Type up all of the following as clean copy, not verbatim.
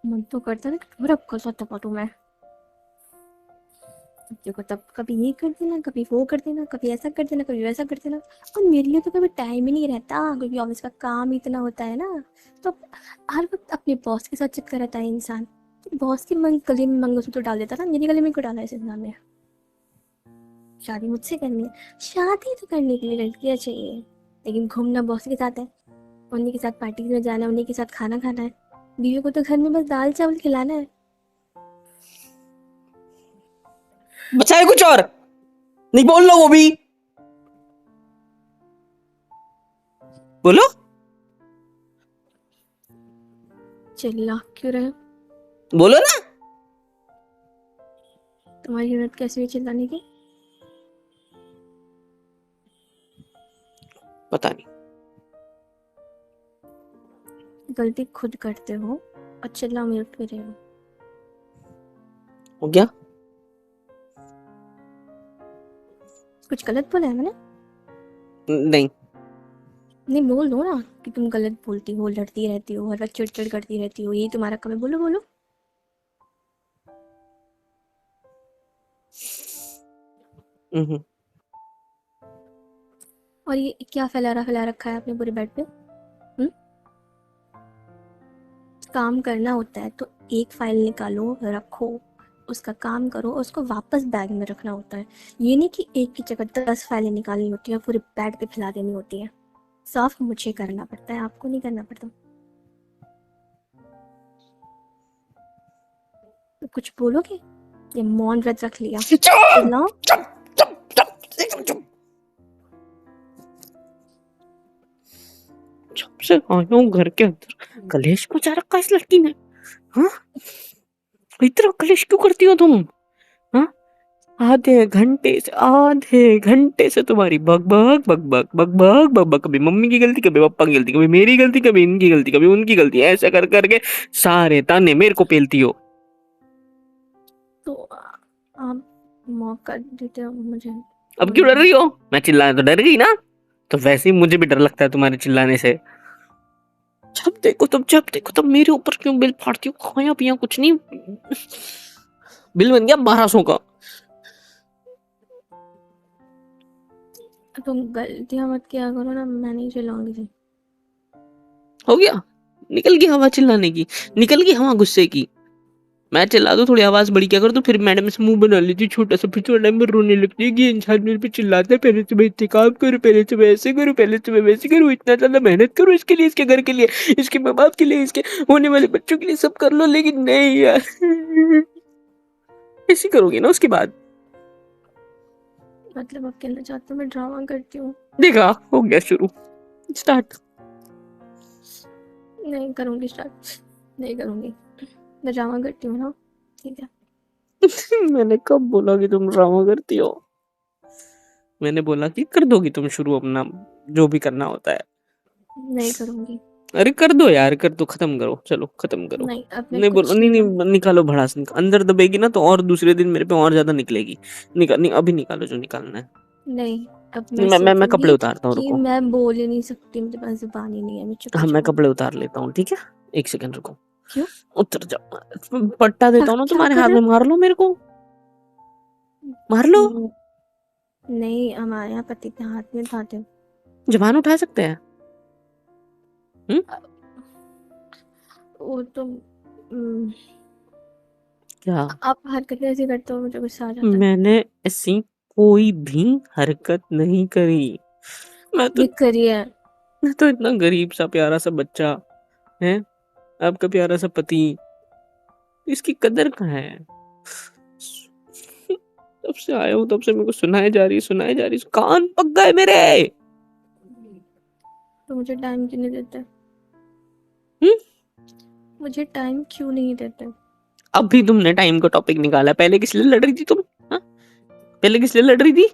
मन तो करता है कि पूरा कसा टपा मैं। देखो तब कभी ये कर देना, कभी वो कर देना, कभी ऐसा कर देना, कभी वैसा कर देना। और मेरे लिए तो कभी टाइम ही नहीं रहता, क्योंकि ऑफिस का काम ही इतना होता है ना। तो हर वक्त अपने बॉस के साथ चिपका रहता है इंसान। तो बॉस के गले में मंगलसूत्र डाल देता था, मेरे गले में क्यों डाला है इस इंसान ने? शादी मुझसे करनी है, शादी तो करने के लिए लड़कियाँ चाहिए, लेकिन घूमना बॉस के साथ है, उन्हीं के साथ पार्टी में जाना है, उन्हीं के साथ खाना खाना है। बीवी को तो घर में बस दाल चावल खिलाना है। बचा है कुछ और नहीं, बोल लो वो भी बोलो। चिल्ला क्यों रहे? बोलो ना। तुम्हारी हिम्मत कैसे हुई चिल्लाने की? पता नहीं। गलती खुद करते हो और चिल्ला मेरे पे रहे हो। हो गया? कुछ गलत बोला है मैंने? नहीं। नहीं बोल दो ना कि तुम गलत बोलती हो, लड़ती रहती हो, हर वक्त चिड़चिड़ करती रहती हो, यही तुम्हारा काम है। बोलो बोलो। और ये क्या फैला रखा है आपने पूरे बेड पे? काम करना होता है तो एक फाइल निकालो, रखो, उसका काम करो, उसको वापस बैग में रखना होता है। ये नहीं कि एक की जगह 10 फाइलें निकालनी होती है और पूरे बेड पे फैला देनी होती है। साफ मुझे करना पड़ता है, आपको नहीं करना पड़ता। तो कुछ बोलोगे? ये मौन व्रत रख लिया? चिल्लाओ। जब से आया हूँ घर के अंदर कलेश मचा रखा इस लड़की ने। हाँ, इतना कलेश क्यों करती हो तुम? हाँ, आधे घंटे से तुम्हारी बक बक बक बक बक बक बक बक, कभी मम्मी की गलती, कभी पापा की गलती, कभी मेरी गलती, कभी इनकी गलती, कभी उनकी गलती, ऐसा कर करके सारे ताने मेरे को पेलती हो। तो आप मौका देते हो मुझे। अब क्यों डर रही हो? मैं चिल्लाने तो डर गई ना, तो वैसे ही मुझे भी डर लगता है तुम्हारे चिल्लाने से। जब देखो तब मेरे ऊपर क्यों बिल फाड़ती हो? खाया पिया कुछ नहीं, बिल बन गया 1200 का। तुम गलतियां मत किया करो ना, मैं नहीं चिल्लाऊंगी। हो गया? निकल गई हवा चिल्लाने की, निकल गई हवा गुस्से की। मैं चिल्ला दूं, थोड़ी आवाज बड़ी क्या कर दूं, फिर मैडम से मुंह बना लेती छोटा सा, फिर थोड़ा में रोने लगती है कि इंसान मेरे पे चिल्लाता है, पहले तो मैं इतने काम करूं, पहले तो मैं ऐसे करूं, पहले तो मैं वैसे करूं, इतना ज्यादा मेहनत करूं इसके लिए, इसके घर के लिए, इसके माँ बाप के लिए, इसके होने वाले बच्चों के लिए, सब कर लो, लेकिन नहीं यार। ऐसी करोगी ना उसके बाद? मतलब आप कहना चाहते हो मैं ड्रामा करती हूँ? देखा, हो गया शुरू, स्टार्ट। नहीं करूँगी स्टार्ट, नहीं करूँगी। मैं ड्रामा करती हूँ ना, ठीक है। मैंने कब बोला कि तुम ड्रामा करती हो? मैंने बोला कि कर दोगी तुम शुरू अपना जो भी करना होता है। नहीं करूँगी। अरे कर दो यार, कर दो, खत्म करो, चलो खत्म करो। नहीं अब मैं नहीं बोलो, कुछ नहीं नहीं करूँगी। नहीं, निकालो भड़ास, अंदर दबेगी ना तो और दूसरे दिन मेरे पे और ज्यादा निकलेगी। नहीं, अभी निकालो जो निकालना है। नहीं अब मैं मैं कपड़े सोचूंगी उतारता हूँ, कि रुको। मैं बोल ही नहीं सकती, मेरे पास जुबान ही नहीं है, मैं चुप हो हाँ, मैं जाऊंगी। कपड़े उतार लेता हूँ, ठीक है, एक सेकंड रुको। क्यों? उतर जाओ, पट्टा देता हूँ ना क्या तुम्हारे कर हाथ रहे में, मार लो मेरे को, मार लो। हो? नहीं हमारे यहाँ पति के हाथ में उठाते हो। जबान उठा सकते हैं? वो तो क्या? आप हरकतें ऐसी करते हो, मुझे गुस्सा आ जाता है। मैंने ऐसी कोई भी हरकत नहीं करी। आपने करी है। मैं तो इतना गरीब सा प्यारा सा बच्चा है, आपका प्यारा सा पति, इसकी कदर कहाँ है? तब से आया हूँ, तब से मेरे को सुनाए जा रही, कान पक गए मेरे। तो मुझे टाइम क्यों नहीं देते? हम्म? मुझे टाइम क्यों नहीं देते? अभी तुमने टाइम का टॉपिक निकाला, पहले किस लिए लड़ रही थी तुम? हाँ? पहले किस लिए लड़ रही थी?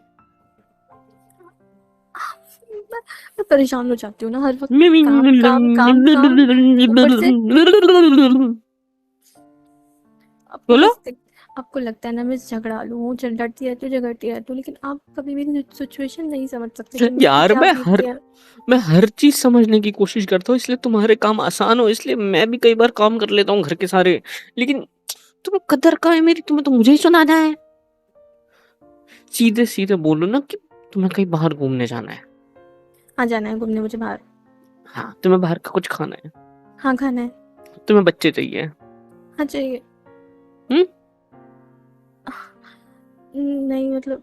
मैं परेशान हो जाती हूँ ना हर वक्त, काम काम काम काम। ऊपर से बोलो। आपको लगता है ना मैं झगड़ालू हूँ, डरती रहती हूँ, झगड़ती रहती हूँ, लेकिन आप कभी मेरी सिचुएशन नहीं समझ सकते कि मेरे को यार क्या बीतती है। मैं हर चीज समझने की कोशिश करता हूँ, इसलिए तुम्हारे काम आसान हो, इसलिए मैं भी कई बार काम कर लेता हूँ घर के सारे। लेकिन तुम्हें कदर का है मेरी, तुम्हें तो मुझे ही सुनाना है। सीधे सीधे बोलो ना कि तुम्हें कहीं बाहर घूमने जाना है। हाँ, जाना है घूमने मुझे बाहर। हाँ, तुम्हें बाहर का कुछ खाना है। हाँ, खाना है। तुम्हें बच्चे चाहिए। हाँ, चाहिए। हम्म नहीं मतलब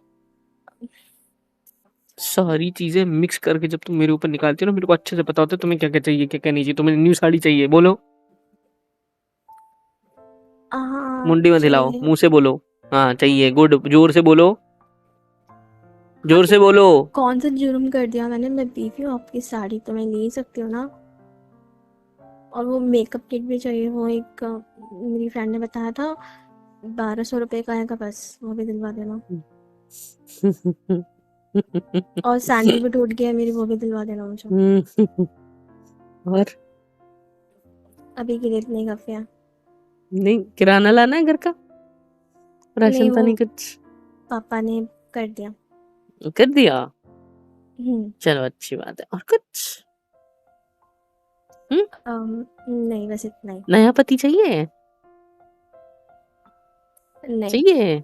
सारी चीजें मिक्स करके जब तुम मेरे ऊपर निकालती हो ना, मेरे को अच्छे से पता होता है तुम्हें क्या क्या चाहिए, क्या क्या नहीं चाहिए। तुम्हें न्यू साड़ी चाहिए, बोलो। हाँ, मुंडी में हिलाओ, चाहिए। मुंह से बोलो। हाँ चाहिए, गुड, जोर से बोलो, हाँ, जोर तो से बोलो। कौन सा जुर्म कर दिया मैंने? मैं बीवी हूँ आपकी, साड़ी तो मैं ले ही सकती हूँ ना। और वो मेकअप किट भी चाहिए, वो एक मेरी फ्रेंड ने बताया था, 1200 रुपये का आएगा, बस वो भी दिलवा देना। और सैंडल भी टूट गया है मेरी, वो भी दिलवा देना मुझे। और अभी के लिए इतने ही काफी है। नहीं, किराना लाना है घर का, नहीं, राशन वो पानी कुछ पापा ने कर दिया। कर दिया? चलो अच्छी बात है। और कुछ? नहीं, बस इतना ही। नया पति चाहिए? नहीं, चाहिए?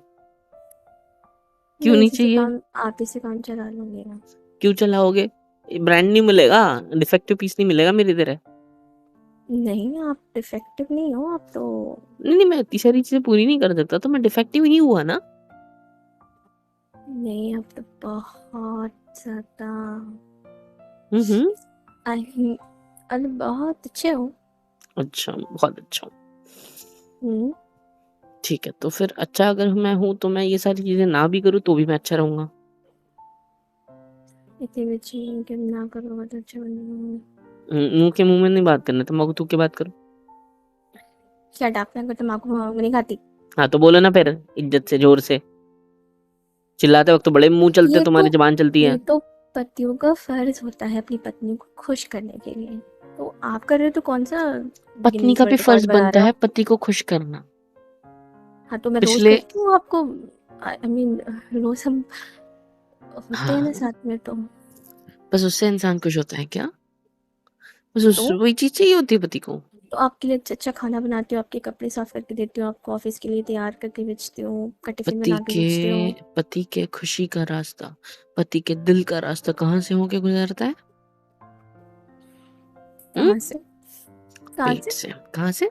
क्यों नहीं, नहीं इसी से चाहिए? काम, आप ही से काम चला लूंगी मैं। क्यों चलाओगे? ब्रांड नहीं मिलेगा, डिफेक्टिव पीस नहीं मिलेगा मेरी तरह। नहीं, आप डिफेक्टिव नहीं हो, आप तो। नहीं, मैं इतनी सारी चीजें पूरी नहीं कर सकता, तो मैं डिफेक्टिव ही हुआ ना। नहीं, आप तो बहुत ज्यादा हम्म अरे बहुत अच्छे हो। अच्छा, बहुत अच्छा। हम्म। ठीक है, तो फिर अच्छा अगर मैं हूँ तो मैं ये सारी चीजें ना भी करूँ तो भी मैं अच्छा रहूंगा। इतनी भी अच्छी कि ना करो तो अच्छा बनेगा। मुंह के मुंह में नहीं बात करना, तम्बाकू थूक के बात करो। शट अप, मैं तम्बाकू नहीं खाती। हाँ तो बोलो ना फिर, इज्जत से, जोर से। चिल्लाते वक्त तो बड़े मुंह चलते, ये तुम्हारी तो जबान चलती है। ये तो पतियों का फर्ज होता है अपनी पत्नी को खुश करने के लिए। तो आप कर रहे हो तो कौन सा पत्नी गिनीज का भी वर्ल्ड फर्ज रिकॉर्ड बना बनता रहे है हो? पति को खुश करना। हाँ, तो मैं रोज पिछले करती हूँ आपको। आई मीन, रोज हम होते हैं ना हाँ, साथ में, तो बस उससे इंसान खुश होता है क्या? बस उस तो वही चीज चाहिए होती है पति को। तो आपके लिए अच्छा अच्छा खाना बनाती हूँ, आपके कपड़े साफ करके देती हूँ, आपको ऑफिस के लिए तैयार करके भेजती हूँ, का टिफिन पति बना के के भेजती हूँ। पति के खुशी का रास्ता, पति के दिल का रास्ता कहाँ से होके गुजरता है? हम्म कहाँ से? कहाँ पेट से? से। कहाँ से?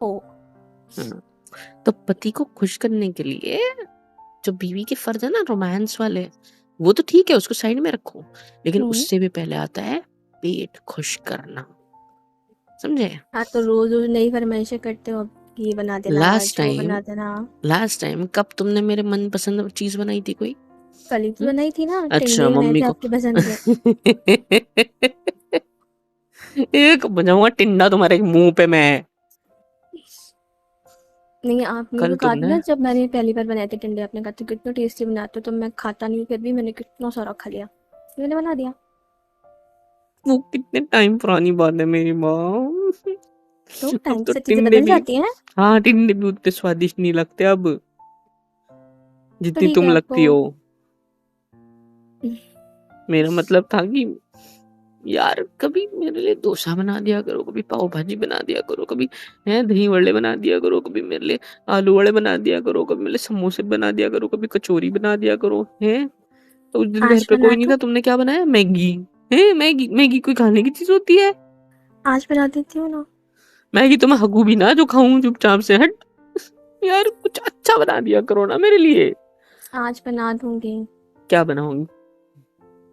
ओ। हम्म तो पति को खुश करने के लिए जो बीवी के फर्ज है ना रोमांस वाले, वो तो ठीक है, उसको साइड में रखो। लेकिन हम्म। उससे भी पहले आता है पेट खुश करना, समझे? हाँ, तो रोज रोज नई फरमाइशें करते हो, अब ये बना देना, लास्ट आज वो टाइम बना देना। लास्ट टाइम कब तुमने मेरे मनपसंद चीज बनाई थी कोई? कल ही तो हम्म? बनाई थी ना, अच्छा, टिंडे बनाए मम्मी थे को। आपकी पसंद के। एक बजाऊंगा टिंडा तुम्हारे मुंह पे मैं। नहीं, आपने कल तो कहा था तुमने ना जब मैंने पहली बार बनाए थे टिंडे, आपने कहा था कितना टेस्टी बनाते हो, तो मैं खाता नहीं हूँ फिर भी मैंने कितना सारा खा लिया, मैंने बना दिया। वो कितने टाइम पुरानी बात है मेरी माँ। तो अब टाइम तो से चीजें टिंडे बदल भी, जाती हैं। हाँ टिंडे भी उतने स्वादिष्ट नहीं लगते अब तो जितनी ठीक है तुम आपको। लगती हो। मेरा मतलब था कि यार कभी मेरे लिए डोसा बना दिया करो, कभी पाव भाजी बना दिया करो, कभी है दही वड़े बना दिया करो, कभी मेरे लिए आलू वड़े बना दिया करो, कभी मेरे लिए समोसे बना दिया करो, कभी कचौरी बना दिया करो, है? तो उस दिन घर आज पे बना कोई नहीं दूं? था, तुमने क्या बनाया? मैगी। है मैगी? मैगी कोई खाने की चीज होती है? आज बना देती हूँ ना। मैगी तो मैं हगू भी ना जो खाऊं चुपचाप से, हट। यार कुछ अच्छा बना दिया करो ना मेरे लिए। आज बना दूंगी, क्या बनाऊंगी?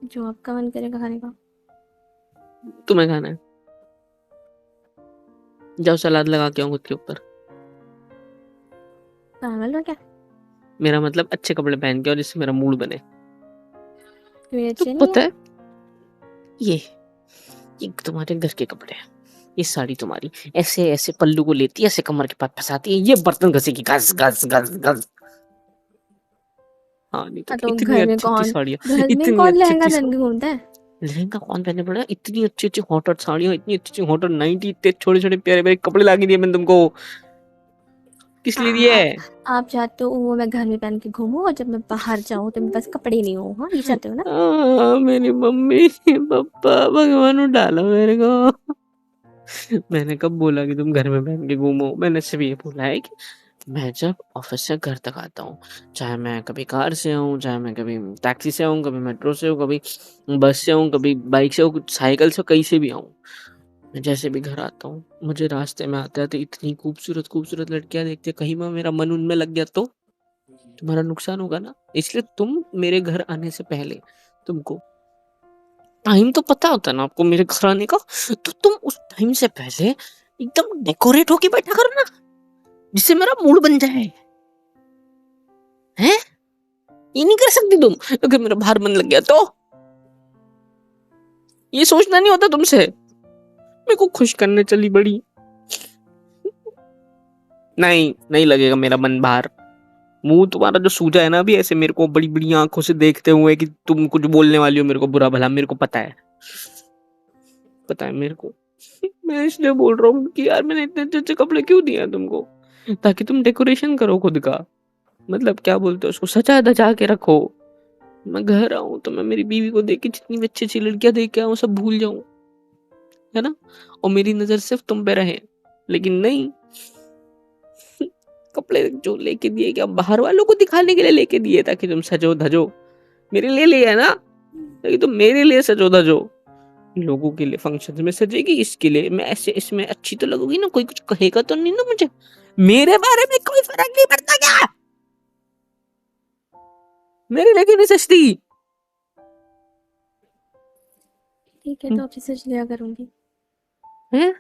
जो आपका मन करेगा खाने का। तुम्हें खाना है? जाओ सलाद लगा के आओ खुद के ऊपर। पागल हो क्या? मेरा मतलब अच्छे कपड़े पहन के, और जिससे मेरा मूड बने। मेरे तो अच्छे नहीं पता है? है, ये ये तुम्हारे घर के कपड़े हैं, ये साड़ी तुम्हारी ऐसे ऐसे पल्लू को लेती है, ऐसे कमर के पास फंसाती है, ये बर्तन घसेगी घस घस घस घस। हाँ नहीं तो हाँ, क्या, तो इतनी घर में अच्छी अच्छी कौन साड़ियाँ, घर में इतनी कौन अच्छी लहंगा अच्छी पहन के घूमता है? लहंगा कौन पहनने पड़ा? इतनी अच्छी अच्छी हॉट हॉट साड़ियाँ, इतनी अच्छी अच्छी हॉट हॉट नाइटी, इतने छोटे छोटे प्यारे प्यारे कपड़े ला के दिए मैंने तुमको। किस लिए दिया आ, है? आप चाहते हो वो मैं घर में पहन के घूमूं और जब मैं बाहर जाऊं तो मेरे पास कपड़े नहीं हो, हाँ ये चाहते हो ना? मेरी मम्मी पापा भगवान डाला मेरे को। मैंने कब बोला कि तुम घर में पहन के घूमो? मैंने सिर्फ ये बोला है कि मैं जब ऑफिस से घर तक आता हूँ, चाहे मैं कभी कार से आऊँ, चाहे मैं कभी टैक्सी से आऊँ, कभी मेट्रो से हूँ, कभी बस से आऊँ, कभी बाइक से हूँ, साइकिल से, कहीं से भी आऊँ, मैं जैसे भी घर आता हूँ, मुझे रास्ते में आते-आते इतनी खूबसूरत लड़कियाँ देखती है, कहीं मेरा मन उनमें लग गया तो? तुम्हारा नुकसान होगा ना। इसलिए तुम मेरे घर आने से पहले तुमको टाइम तो पता होता है ना आपको मेरे घर आने का, तो तुम उस टाइम से पहले एकदम डेकोरेट होके बैठा करो ना, जिससे मेरा मूड बन जाए। हैं? ये नहीं कर सकती तुम? अगर मेरा बाहर मन लग गया तो? ये सोचना नहीं होता तुमसे? मेरे को खुश करने चली बड़ी। नहीं, नहीं लगेगा मेरा मन बाहर। मुंह तुम्हारा जो सूजा है ना अभी, ऐसे मेरे को बड़ी बड़ी आंखों से देखते हुए कि तुम कुछ बोलने वाली हो मेरे को बुरा भला, मेरे को पता है मेरे को। मैं इसलिए बोल रहा हूँ कि यार मैंने इतने अच्छे अच्छे कपड़े क्यों दिए हैं तुमको, ताकि तुम डेकोरेशन करो खुद का, मतलब क्या बोलते हो उसको, सजा धजा के रखो। मैं घर आऊं तो मैं मेरी बीवी को देख के जितनी भी अच्छी अच्छी लड़कियां देख के आऊं सब भूल जाऊं, है ना, और मेरी नजर सिर्फ तुम पे रहे। लेकिन नहीं, कपड़े जो लेके दिए क्या बाहर वालों को दिखाने के लिए लेके दिए ताकि तुम सजो धजो? मेरे लिए लिया ना, ताकि तुम मेरे लिए सजो धजो। लोगों के लिए फंक्शन में सजेगी, इसके लिए मैं ऐसे इसमें अच्छी तो लगूंगी ना, कोई कुछ कहेगा तो नहीं ना मुझे? मेरे बारे में कोई फर्क नहीं पड़ता क्या? मेरे लिए क्यों नहीं सजती? ठीक है तो आपसे सच लिया करूंगी। हैं?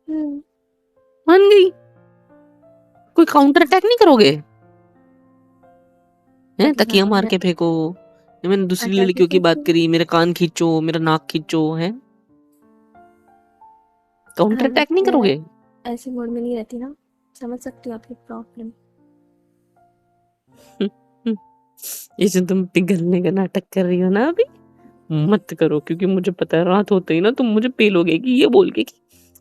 हम्म, मान गई? कोई काउंटर अटैक नहीं करोगे? हैं, अरे तकिया बाबा मार मैं के फेंको? या मैंने दूसरी अटैक ही लड़कियों की बात करती हूँ। करी, मेरा कान खींचो, मेरा नाक खींचो, है? काउंटर हर अटैक वक्त नहीं मैं करोगे? ऐसे मूड में नहीं रहती ना, समझ सकती हूँ आपकी प्रॉब्लम। हम्म, हम्म। ये जो तुम पिघलने का नाटक कर रही हो ना अभी, मत करो, क्योंकि मुझे पता है रात होते ही ना तुम मुझे पेलोगे कि ये बोल के कि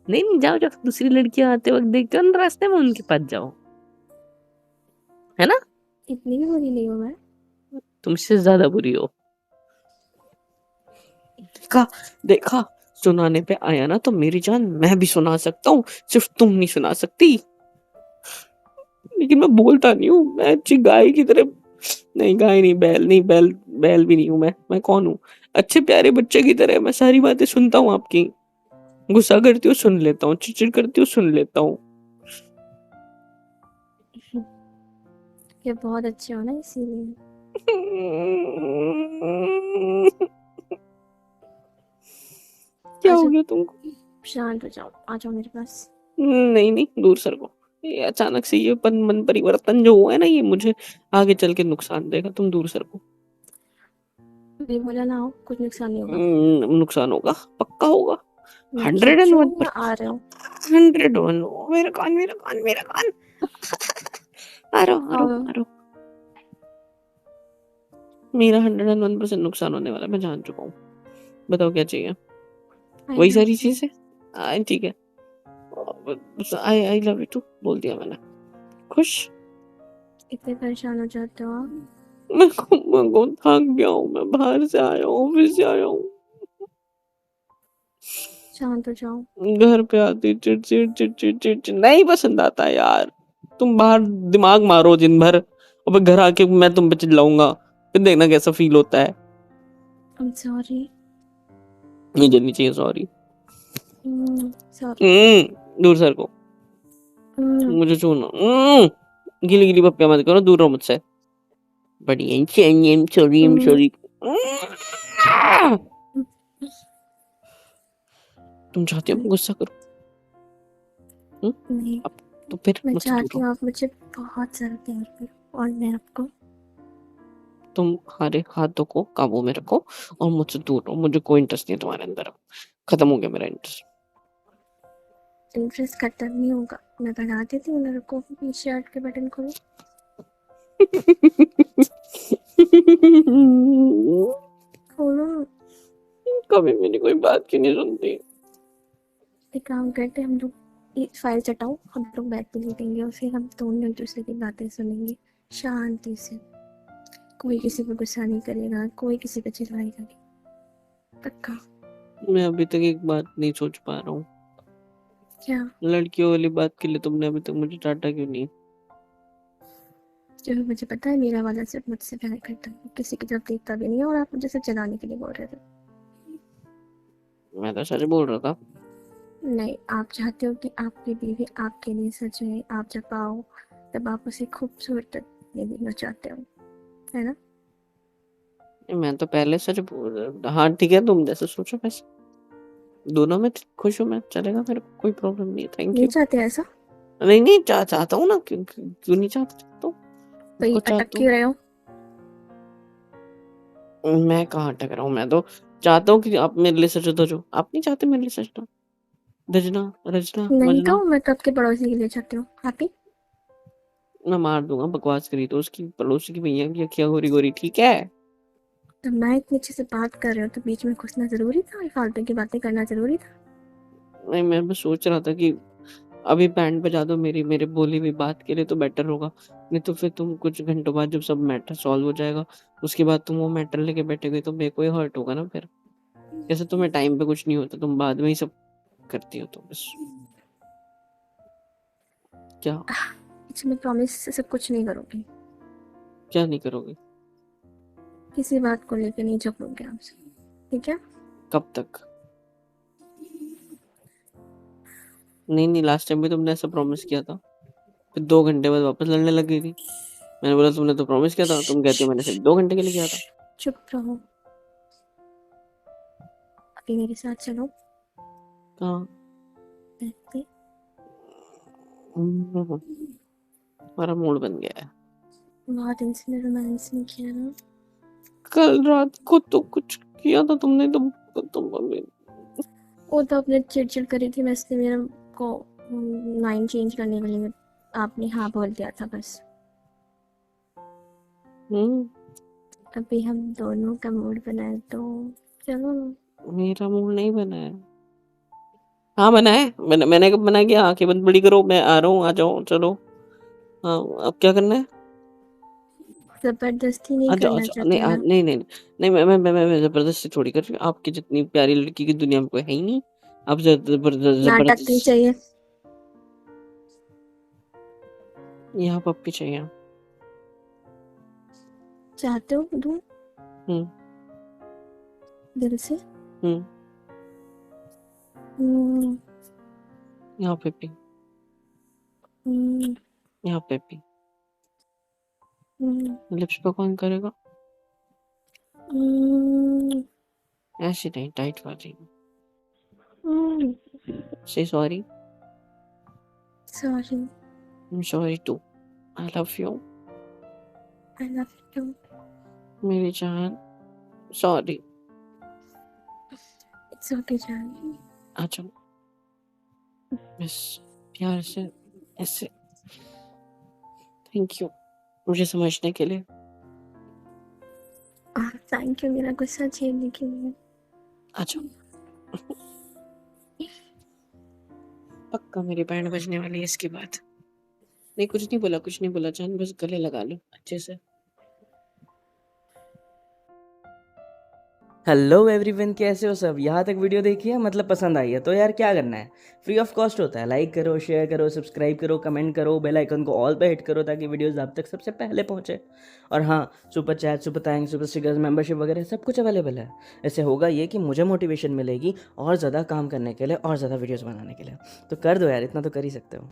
नहीं नहीं, जाओ जाओ, दूसरी लड़कियां आते वक्त देखते हो ना रास्ते में, उनके पास जाओ, है ना? इतनी भी बुरी नहीं हूँ मैं। तुमसे ज्यादा बुरी हो। देखा, देखा, सुनाने पे आया ना तो मेरी जान मैं भी सुना सकता हूँ, सिर्फ तुम नहीं सुना सकती। लेकिन मैं बोलता नहीं हूँ, मैं अच्छी गाय की तरह, नहीं गाय नहीं, बैल नहीं, बैल बैल भी नहीं हूँ मैं कौन हूँ? अच्छे प्यारे बच्चे की तरह मैं सारी बातें सुनता हूँ आपकी। गुस्सा करती हूँ सुन लेता हूँ, चिड़चिड़ करती हूँ सुन लेता हूँ। ये बहुत अच्छे हो ना इसीलिए। क्या हो अच्छा गया तुमको? शांत हो जाओ, आ जाओ मेरे पास। नहीं नहीं, दूर सरको। ये अचानक से ये मन परिवर्तन जो हुआ है ना, ये मुझे आगे चल के नुकसान देगा, तुम दूर सरको। नहीं बोला ना हो, कुछ नुकसान नहीं होगा। नुकसान होगा, पक्का होगा। मैं खींचूं या 101%। आ रहे हो? 101। मेरा कान, मेरा कान, मेरा कान। आ रहा हूँ, आ रहा आओ। हूँ, आ रहा हूँ। मेरा 101% नुकसान होने वाला है, मैं जान चुका हूँ। बताओ क्या चाहिए? आई वही लव सारी यू। चीजें। ठीक है। आई आई लव यू टू बोल दिया मैंने। खुश? इतने परेशान हो जाते हो आप? मैं को थक गया हूँ, मैं बाहर से आया हूँ, ऑफिस से आया हूँ। शांत हो जाओ। घर पे आती चिड़ चिड़ चिड़ चिड़ चिड़ चिड़ नहीं पसंद आता यार। तुम बाहर दिमाग मारो दिन भर, और फिर घर आके मैं तुम पे चिल्लाऊंगा, फिर देखना कैसा फील होता है। I am sorry. मुझे नहीं चाहिए सॉरी। सॉरी। दूर सर को, मुझे छूना। गीली गीली पप्पियां मत करो, दूर रहो मुझसे। बड़ी सॉरी सॉरी। तुम चाहती हो मैं गुस्सा करूं? नहीं, अब तो फिर मैं मुझसे दूर चाहती रहो। हूँ आप मुझे बहुत ज़्यादा प्यार करो और मैं आपको। तुम्हारे हाथों को काबू में रखो और मुझसे दूर रहो, मुझे कोई इंटरेस्ट नहीं है तुम्हारे अंदर। खत्म हो गया मेरा इंटरेस्ट। इंटरेस्ट खत्म नहीं होगा, मैं बना देती हूँ, मेरे को शर्ट के बटन खोलो। खोलो। कभी मेरी कोई बात क्यों नहीं सुनती? एक काम करते हैं हम लोग, ये फाइल चटाओ, हम लोग बैठ पे लेटेंगे और फिर हम दोनों एक दूसरे की बातें सुनेंगे शांति से। कोई किसी पे गुस्सा नहीं करेगा, कोई किसी पे चिल्लाएगा नहीं। पक्का? मैं अभी तक एक बात नहीं सोच पा रहा हूँ, क्या? लड़कियों वाली बात के लिए तुमने अभी तक मुझे डांटा क्यों नहीं? जो मुझे पता है मेरा वाला सिर्फ मुझसे प्यार करता है, किसी की तरफ देखता भी नहीं है, और आप मुझे सिर्फ चलाने के लिए बोल रहे थे। मैं तो सच बोल रहा था। नहीं, आप चाहते हो कि आपकी बीवी आपके लिए सजे, आप जब आओ तब आप उसे खूबसूरत देखना चाहते हो, है ना? मैं तो पहले सच बोल रहा। हाँ ठीक है, तुम जैसे सोचो वैसे। दोनों में खुश हूँ मैं, चलेगा, मेरे को कोई प्रॉब्लम नहीं है। थैंक नहीं यू। चाहते ऐसा? नहीं नहीं, चाहता हूँ ना, क्यों नहीं चाहता हूँ? भाई को अटक चाहता क्यों रहे हो? हूँ। मैं कहाँ अटक रहा हूँ, मैं तो चाहता हूँ कि आप मेरे लिए सच धजो। आप नहीं चाहते मेरे लिए सजना, धजना, रजना, नहीं मजना। तो मैं तो आपके पड़ोसी के लिए चाहती हूँ। हैप्पी? मैं मार दूंगा, बकवास करी तो उसकी पड़ोसी की भैया की अखियाँ गोरी गोरी, ठीक है? तो मैं इतनी अच्छे से बात कर रही हूँ तो बीच में घुसना जरूरी था, ये फालतू की बातें करना जरूरी था? नहीं, मैं बस सोच रहा था कि अभी बैंड बजा दो मेरी, मेरे बोली हुई बात के लिए तो बेटर होगा। नहीं तो फिर तुम कुछ घंटों बाद जब सब मैटर सॉल्व हो जाएगा, उसके बाद तुम वो मैटर लेके बैठोगे तो मेरे को ही हर्ट होगा ना फिर। जैसे तुम्हें टाइम पे कुछ नहीं होता, तुम बाद में ही सब करती हो, तो बस। क्या? अच्छा, मैं प्रॉमिस से सब कुछ नहीं करूँगी। क्या नहीं करोगे? किसी बात को लेकर नहीं झगड़ूंगी आपसे, ठीक है? कब तक? नहीं नहीं, लास्ट टाइम भी तुमने ऐसा प्रॉमिस किया था, फिर 2 घंटे बाद वापस लड़ने लग गई थी। मैंने बोला तुमने तो प्रॉमिस किया था, तुम कहती हो मैंने सिर्फ 2 घंटे के लिए किया था। चुप रहो, अभी मेरे साथ चलो। कहाँ? बैठते। हमारा मूड बन गया है। बहुत दिन से रोमांस नहीं किया ना। कल रात को तो कुछ किया था तुमने, तुम वो तो आपने चिड़चिड़ करी थी, मैं इसलिए मेरा को लाइन चेंज करने के लिए आपने हाँ बोल दिया था बस। अभी हम दोनों का मूड बना है तो चलो। मेरा मूड नहीं बना है। हाँ बना है, मैंने कब बना किया? आंखें बंद बड़ी करो, मैं आ रहा हूँ, आ जाओ, चलो। हाँ, अब क्या करना है? जबरदस्ती नहीं आ जाओ, आ करना जाओ। चाहती नहीं ना। नहीं नहीं नहीं, मैं जबरदस्ती थोड़ी कर रही हूँ। आपकी जितनी प्यारी लड़की की दुनिया में कोई है ही नहीं। आप नाटक नहीं जबरदस्त। चाहिए। यहाँ पप्पी चाहिए। चाहते हो दूं हम्म दिल से? हम्म हम्म, यहाँ पप्पी, हम्म, यहाँ पप्पी। हम्म, लिप्स पे कौन करेगा? हम्म, ऐसी नहीं, टाइट वाली। हम्म। से sorry. Sorry. I'm sorry too. I love you. I love you. मेरी जान। सॉरी। इट्स ओके जान। आ जाओ, बस प्यार से, ऐसे। थैंक यू मुझे समझने के लिए। थैंक यू मेरा गुस्सा झेलने के लिए। आ जाओ। पक्का मेरी बैंड बजने वाली है इसके बाद। नहीं, कुछ नहीं बोला, कुछ नहीं बोला जान, बस गले लगा लो अच्छे से। हेलो एवरीवन, कैसे हो सब? यहाँ तक वीडियो देखी है, मतलब पसंद आई है तो यार क्या करना है, फ्री ऑफ कॉस्ट होता है। लाइक करो, शेयर करो, सब्सक्राइब करो, कमेंट करो, बेल आइकन को ऑल पे हिट करो ताकि वीडियोस आप तक सबसे पहले पहुँचे। और हाँ, super chat, super thanks, super stickers, membership वगैरह सब कुछ अवेलेबल है। ऐसे होगा ये कि मुझे मोटिवेशन मिलेगी और ज़्यादा काम करने के लिए और ज़्यादा वीडियोज़ बनाने के लिए। तो कर दो यार, इतना तो कर ही सकते हो।